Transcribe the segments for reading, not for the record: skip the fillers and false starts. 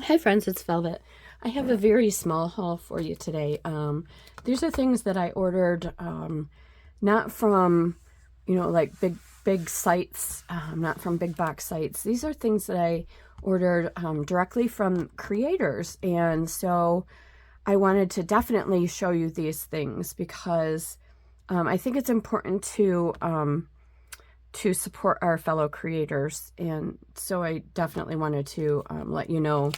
Hi friends, it's Velvet. I have a very small haul for you today. These are things that I ordered, not from, like big sites, not from big box sites. These are things that I ordered directly from creators, and so I wanted to definitely show you these things because I think it's important to support our fellow creators, and so I definitely wanted to let you know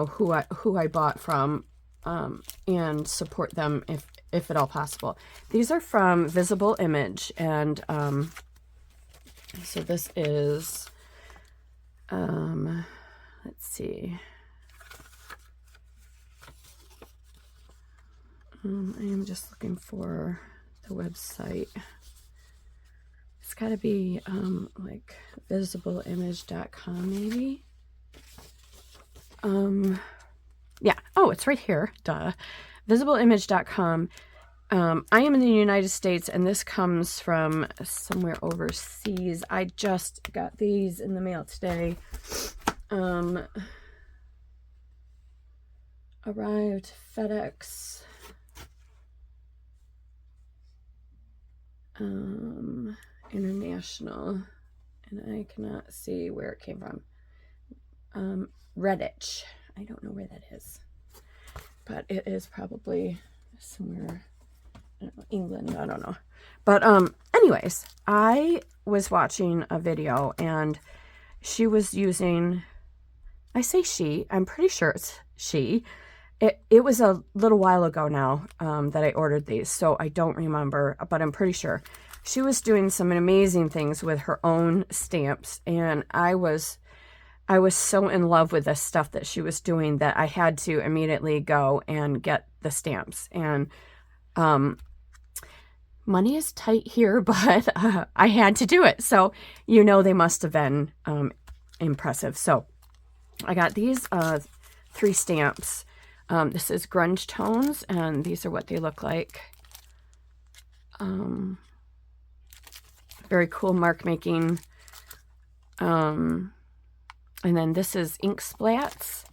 who I bought from, and support them if at all possible. These are from Visible Image, and so this is let's see. I am just looking for the website. It's got to be like visibleimage.com maybe. Yeah. Oh, it's right here. Duh. Visibleimage.com. I am in the United States, and this comes from somewhere overseas. I just got these in the mail today. Arrived FedEx. International, and I cannot see where it came from. Redditch. I don't know where that is, but it is probably somewhere, I don't know, England, I don't know. But anyways, I was watching a video, and she was using, I say she, I'm pretty sure it's she. It was a little while ago now that I ordered these, so I don't remember, but I'm pretty sure. She was doing some amazing things with her own stamps, and I was so in love with the stuff that she was doing that I had to immediately go and get the stamps. And money is tight here, but I had to do it. So, they must have been impressive. So I got these 3 stamps. This is Grunge Tones, and these are what they look like. Very cool mark making. And then this is ink splats.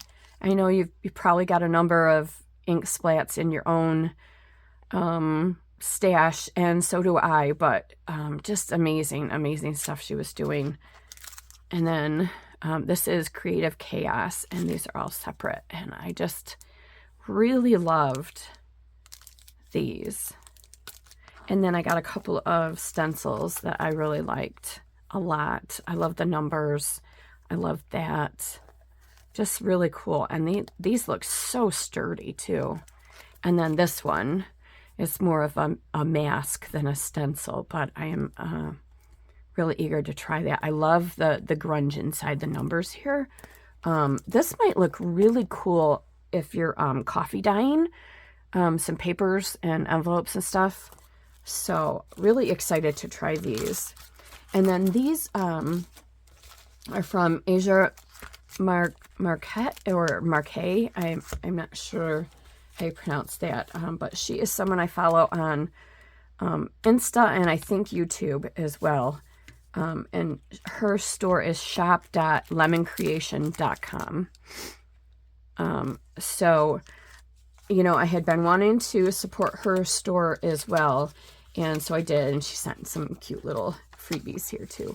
I know you've probably got a number of ink splats in your own stash, and so do I, but just amazing stuff she was doing. And then this is Creative Chaos, and these are all separate, and I just really loved these. And then I got a couple of stencils that I really liked a lot. I love the numbers. I love that. Just really cool. And these look so sturdy too. And then this one is more of a mask than a stencil, but I am really eager to try that. I love the grunge inside the numbers here. This might look really cool if you're coffee dyeing some papers and envelopes and stuff. So really excited to try these. And then these are from Asia Marquet or Marquet. I'm not sure how you pronounce that, but she is someone I follow on Insta and I think YouTube as well. And her store is shop.lemoncreation.com. So, I had been wanting to support her store as well, and so I did, and she sent some cute little freebies here too.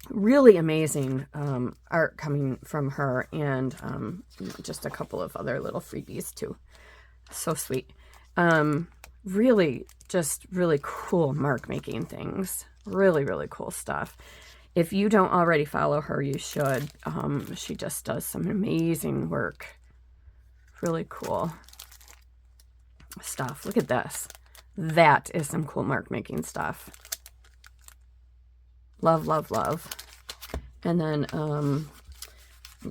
Really amazing art coming from her, and just a couple of other little freebies too. So sweet. Really cool mark making things. Really cool stuff. If you don't already follow her, you should. She just does some amazing work. Really cool stuff. Look at this. That is some cool mark making stuff. Love. And then I'm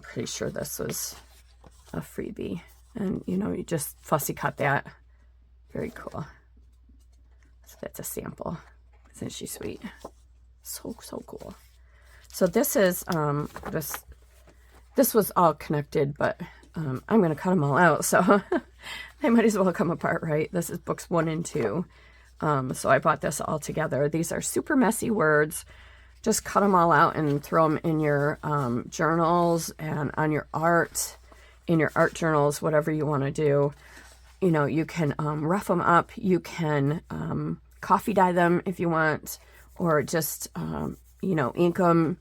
pretty sure this was a freebie. And you just fussy cut that. Very cool. So that's a sample. Isn't she sweet? So cool. So this is this was all connected, but I'm going to cut them all out, so they might as well come apart, right? This is books 1 and 2. So I bought this all together. These are super messy words, just cut them all out and throw them in your journals and on your art, in your art journals, whatever you want to do. You know, you can rough them up. You can coffee dye them if you want, or just, you know, ink them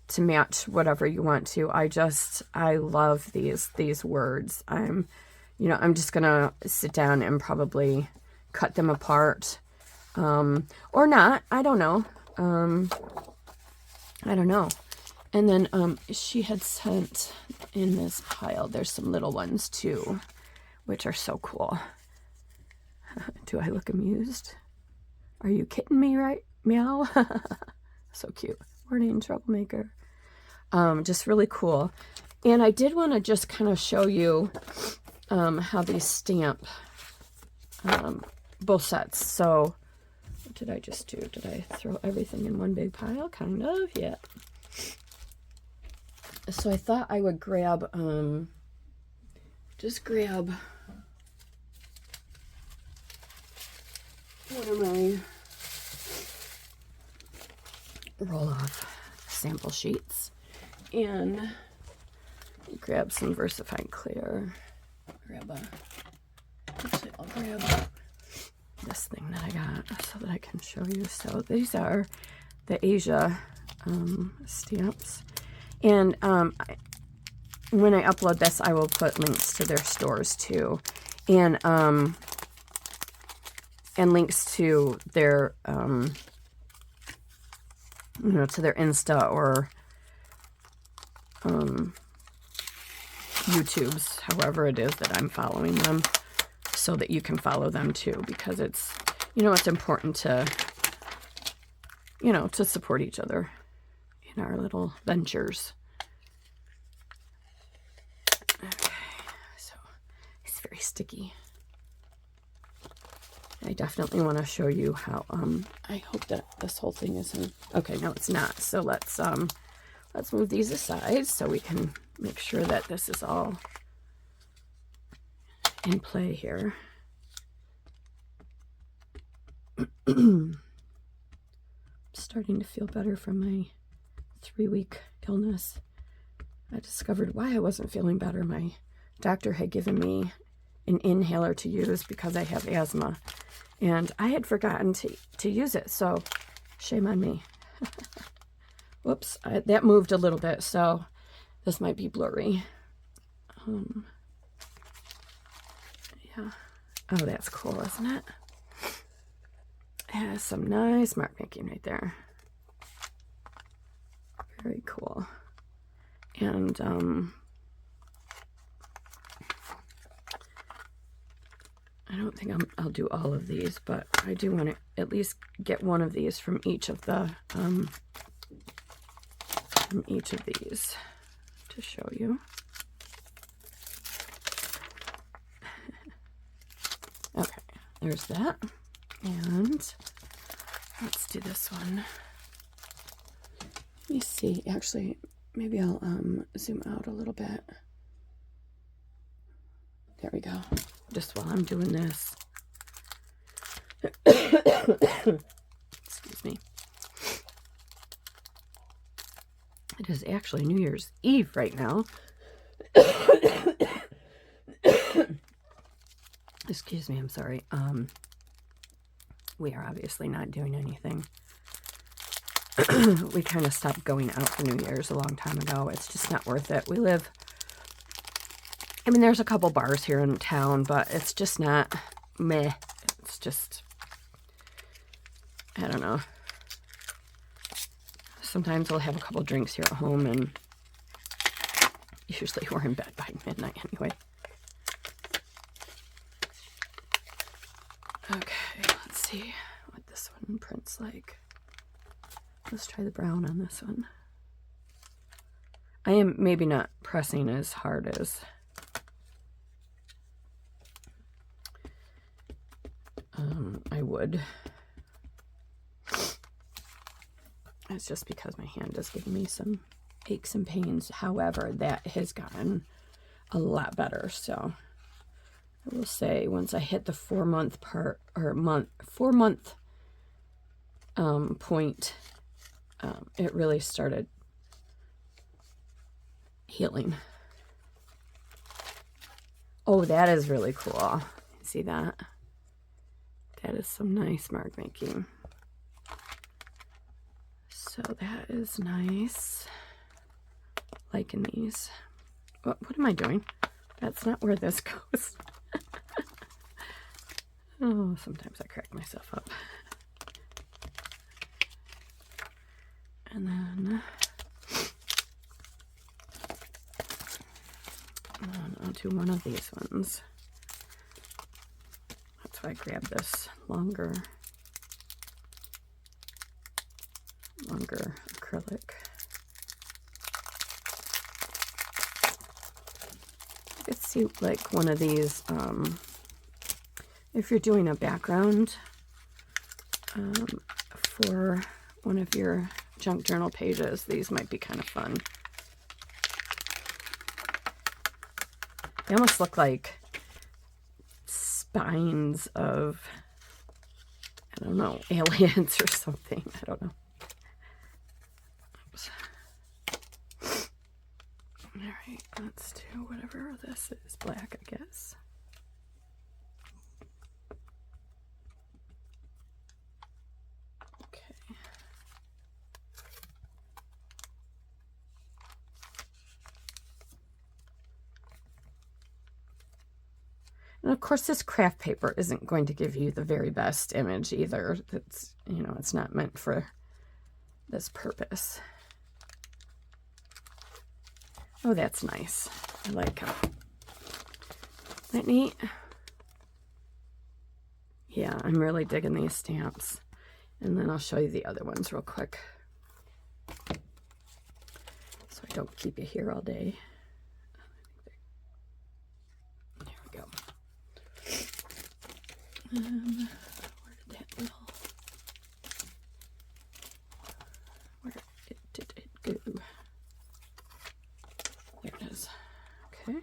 to match whatever you want to. I love these words. I'm just going to sit down and probably cut them apart, or not. I don't know. And then she had sent in this pile, there's some little ones too, which are so cool. Do I look amused? Are you kidding me, right? Meow. So cute. Morning troublemaker. Just really cool. And I did want to just kind of show you how these stamp both sets. So what did I just do? Did I throw everything in one big pile? Kind of, yeah. So I thought I would grab, just grab one of my roll-off sample sheets and grab some Versified Clear. Actually, I'll grab this thing that I got so that I can show you. So these are the Asia stamps. And when I upload this, I will put links to their stores too. And links to their, you know, to their Insta or YouTubes, however it is that I'm following them, so that you can follow them too, because it's, you know, it's important to, you know, to support each other in our little ventures. Okay, so it's very sticky. I definitely want to show you how, I hope that this whole thing isn't, okay, no, it's not. So let's move these aside so we can make sure that this is all in play here. Starting to feel better from my 3-week illness. I discovered why I wasn't feeling better. My doctor had given me an inhaler to use because I have asthma, and I had forgotten to use it, so shame on me. Whoops, that moved a little bit, so this might be blurry. Yeah. Oh, that's cool, isn't it? It has some nice mark making right there. Very cool. And I don't think I'll do all of these, but I do want to at least get one of these from each of the to show you. Okay, there's that. And let's do this one. Let me see. Actually, maybe I'll zoom out a little bit. There we go. Just while I'm doing this. Excuse me. It is actually New Year's Eve right now. Excuse me, I'm sorry. We are obviously not doing anything. We kind of stopped going out for New Year's a long time ago. It's just not worth it. We live, I mean, there's a couple bars here in town, but it's just not meh. It's just, I don't know. Sometimes we'll have a couple drinks here at home, and usually we're in bed by midnight anyway. Okay, let's see what this one prints like. Let's try the brown on this one. I am maybe not pressing as hard as I would. It's just because my hand is giving me some aches and pains. However, that has gotten a lot better. So I will say once I hit the 4-month part, or 4-month point, it really started healing. Oh, that is really cool. See that? That is some nice mark making. So that is nice. Liking these. What am I doing? That's not where this goes. Oh, sometimes I crack myself up. And then I'll do one of these ones. That's why I grabbed this longer acrylic. Let's see, like one of these, if you're doing a background for one of your junk journal pages, these might be kind of fun. They almost look like spines of, I don't know, aliens or something. I don't know. Oops. All right, let's do whatever this is. Black, I guess. And of course, this craft paper isn't going to give you the very best image either. That's, you know, it's not meant for this purpose. Oh, that's nice. I like it. Isn't that neat? Yeah, I'm really digging these stamps. And then I'll show you the other ones real quick, so I don't keep you here all day. There we go. Where did that little... Where did it go? There it is. Okay.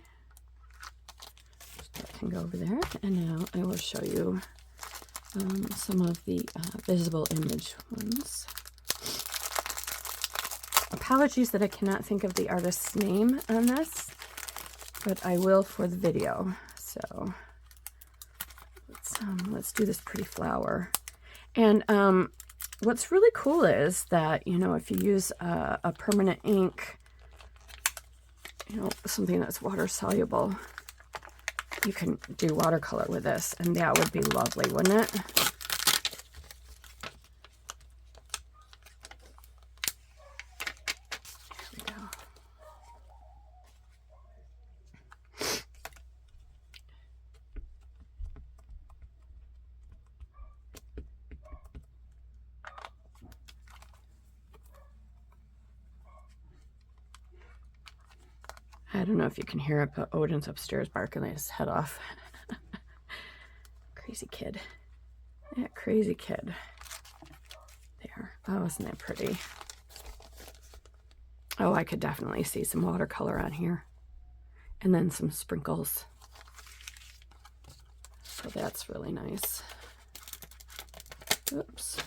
That can go over there. And now I will show you some of the visible image ones. Apologies that I cannot think of the artist's name on this, but I will for the video. So let's do this pretty flower. And what's really cool is that, you know, if you use a permanent ink, you know, something that's water soluble, you can do watercolor with this, and that would be lovely, wouldn't it? Here we go. I don't know if you can hear it, but Odin's upstairs barking his head off. Crazy kid. That crazy kid. There. Oh, isn't that pretty? Oh, I could definitely see some watercolor on here. And then some sprinkles. So that's really nice. Oops.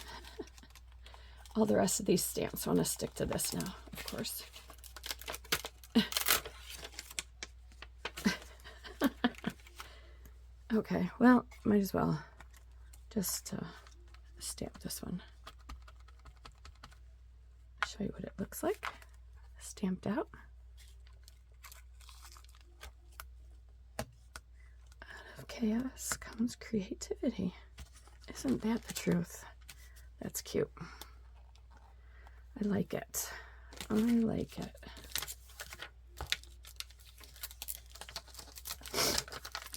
All the rest of these stamps want to stick to this now, of course. Okay, well, might as well just stamp this one. Show you what it looks like, stamped out. Out of chaos comes creativity. Isn't that the truth? That's cute. I like it. I like it.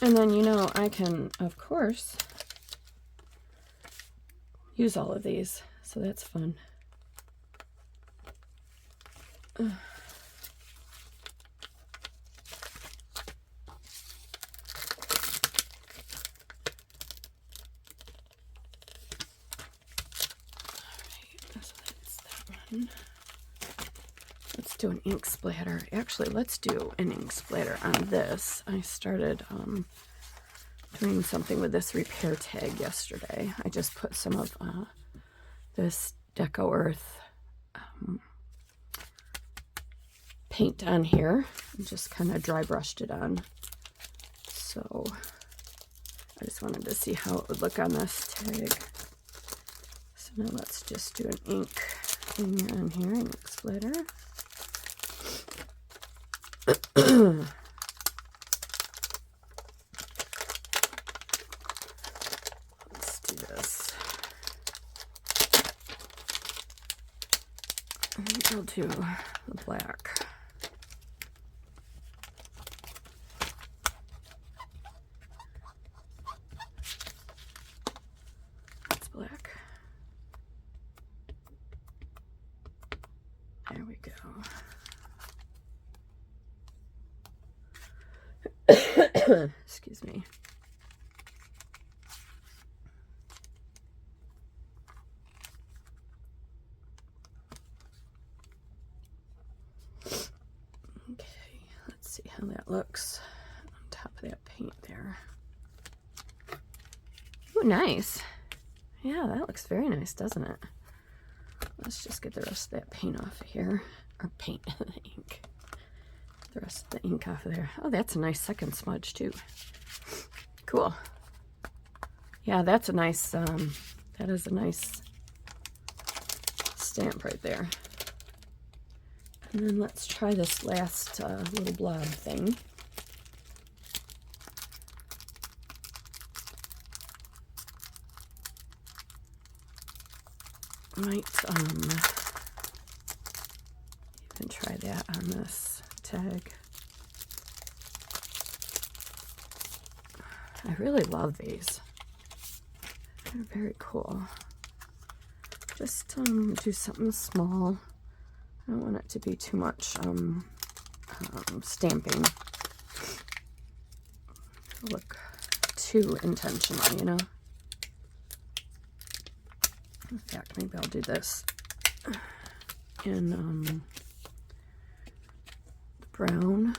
And then, you know, I can, of course, use all of these, so that's fun. All right, so that's that one. Let's do an ink splatter. Actually, let's do an ink splatter on this. I started doing something with this repair tag yesterday. I just put some of this Deco Earth paint on here and just kind of dry brushed it on. So I just wanted to see how it would look on this tag. So now let's just do an ink thing on here, an ink splitter. Let's do this. And I'll do the black. Black. There we go. Excuse me. Okay, let's see how that looks on top of that paint there. Oh, nice. Yeah, that looks very nice, doesn't it? Let's just get the rest of that paint off of here. Or paint, the ink. The rest of the ink off of there. Oh, that's a nice second smudge, too. Cool. Yeah, that's a nice, that is a nice stamp right there. And then let's try this last little blob thing. Might even try that on this tag. I really love these. They're very cool. Just do something small. I don't want it to be too much stamping. Look too intentional, you know. In fact, maybe I'll do this in brown,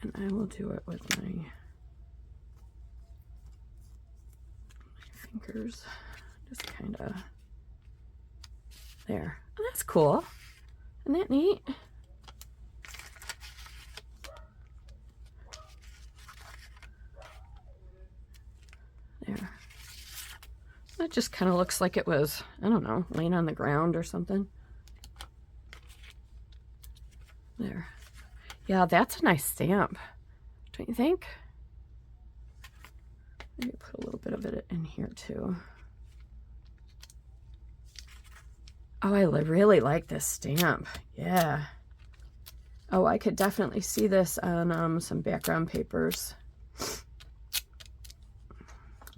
and I will do it with my fingers, just kind of there. Oh, that's cool. Isn't that neat? There. That just kind of looks like it was, I don't know, laying on the ground or something. There. Yeah, that's a nice stamp, don't you think? Maybe put a little bit of it in here too. Oh, I really like this stamp. Yeah. Oh, I could definitely see this on some background papers.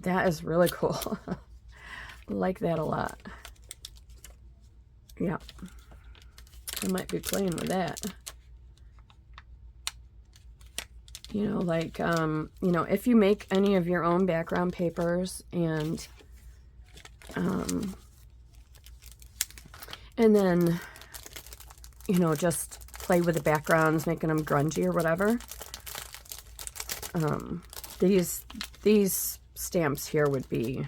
That is really cool. I like that a lot. Yeah. I might be playing with that. You know, like, you know, if you make any of your own background papers and then, you know, just play with the backgrounds, making them grungy or whatever. These stamps here would be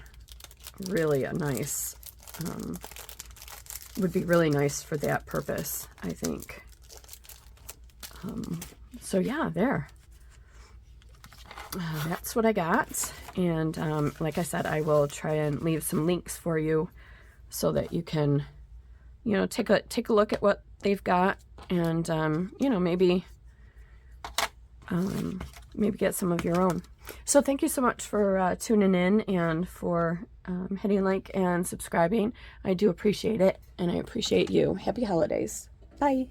really a nice, would be really nice for that purpose, I think. So yeah, there. That's what I got. And like I said, I will try and leave some links for you so that you can, you know, take a look at what they've got and, you know, maybe get some of your own. So thank you so much for tuning in and for hitting like and subscribing. I do appreciate it, and I appreciate you. Happy holidays. Bye.